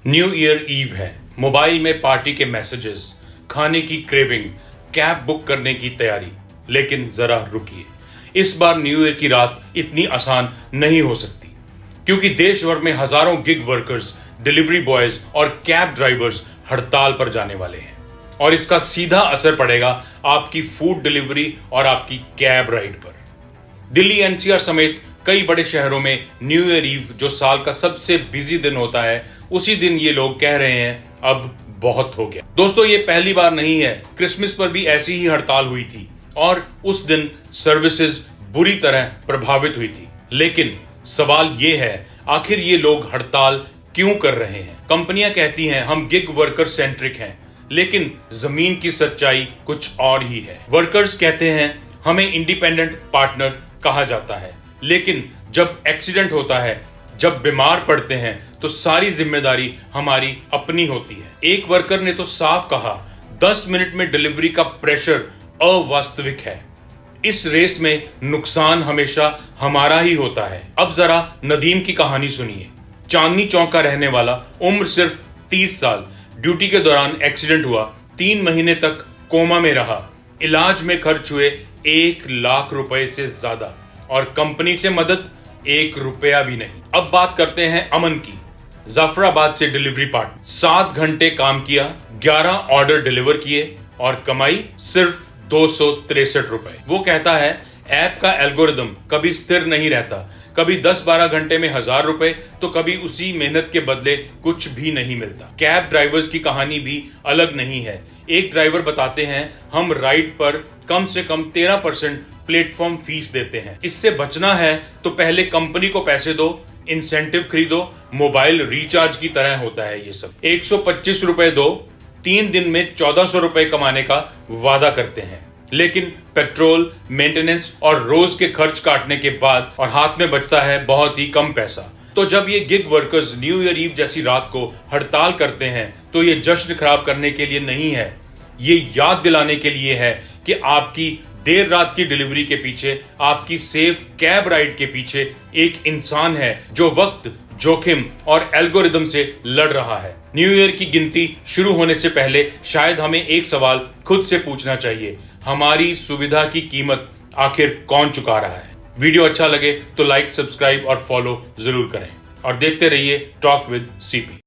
New year ewe है, mobile में party के मैसेजेस, खाने की क्रेविंग, कैब बुक करने की तैयारी। लेकिन जरा रुकिए, इस बार न्यू ईयर की रात इतनी आसान नहीं हो सकती, क्योंकि देश भर में हजारों गिग वर्कर्स, डिलीवरी बॉयज और कैब ड्राइवर्स हड़ताल पर जाने वाले हैं। और इसका सीधा असर पड़ेगा आपकी फूड डिलीवरी और आपकी कैब राइड पर। दिल्ली एनसीआर समेत कई बड़े शहरों में न्यू ईयर ईव, जो साल का सबसे बिजी दिन होता है, उसी दिन ये लोग कह रहे हैं अब बहुत हो गया। दोस्तों, ये पहली बार नहीं है, क्रिसमस पर भी ऐसी ही हड़ताल हुई थी और उस दिन सर्विसेज बुरी तरह प्रभावित हुई थी। लेकिन सवाल ये है, आखिर ये लोग हड़ताल क्यों कर रहे हैं? कंपनियां कहती हैं हम गिग वर्कर सेंट्रिक हैं, लेकिन जमीन की सच्चाई कुछ और ही है। वर्कर्स कहते हैं हमें इंडिपेंडेंट पार्टनर कहा जाता है, लेकिन जब एक्सीडेंट होता है, जब बीमार पड़ते हैं, तो सारी जिम्मेदारी हमारी अपनी होती है। एक वर्कर ने तो साफ कहा, 10 मिनट में डिलीवरी का प्रेशर अवास्तविक है। इस रेस में नुकसान हमेशा हमारा ही होता है। अब जरा नदीम की कहानी सुनिए। चांदनी चौक का रहने वाला, उम्र सिर्फ 30 साल, ड्यूटी के दौरान एक्सीडेंट हुआ, 3 महीने तक कोमा में रहा, इलाज में खर्च हुए 1 लाख रुपए से ज्यादा, और कंपनी से मदद 1 रुपया भी नहीं। अब बात करते हैं अमन की। जाफराबाद से डिलीवरी पार्टनर, 7 घंटे काम किया, 11 ऑर्डर डिलीवर किए और कमाई सिर्फ 263 रुपए। वो कहता है ऐप का एल्गोरिदम कभी स्थिर नहीं रहता, कभी 10-12 घंटे में 1000 रुपए, तो कभी उसी मेहनत के बदले कुछ भी नहीं मिलता। कैब ड्राइवर्स की कहानी भी अलग नहीं है। एक ड्राइवर बताते हैं हम राइड पर कम से कम 13% प्लेटफॉर्म फीस देते हैं। इससे बचना है तो पहले कंपनी को पैसे दो, इंसेंटिव खरीदो, मोबाइल रिचार्ज की तरह होता है ये सब। 125 रुपए दो, 3 दिन में 1400 रुपए कमाने का वादा करते हैं, लेकिन पेट्रोल, मेंटेनेंस और रोज के खर्च काटने के बाद और हाथ में बचता है बहुत ही कम पैसा। तो जब ये gig workers new year eve जैसी रात को हड़ताल करते हैं, तो ये जश्न खराब करने के लिए नहीं है, ये याद दिलाने के लिए है कि आपकी देर रात की डिलीवरी के पीछे, आपकी सेफ कैब राइड के पीछे एक इंसान है जो वक्त, जोखिम और एल्गोरिदम से लड़ रहा है। न्यू ईयर की गिनती शुरू होने से पहले शायद हमें एक सवाल खुद से पूछना चाहिए, हमारी सुविधा की कीमत आखिर कौन चुका रहा है? वीडियो अच्छा लगे तो लाइक, सब्सक्राइब और फॉलो जरूर करें और देखते रहिए टॉक विद सीपी।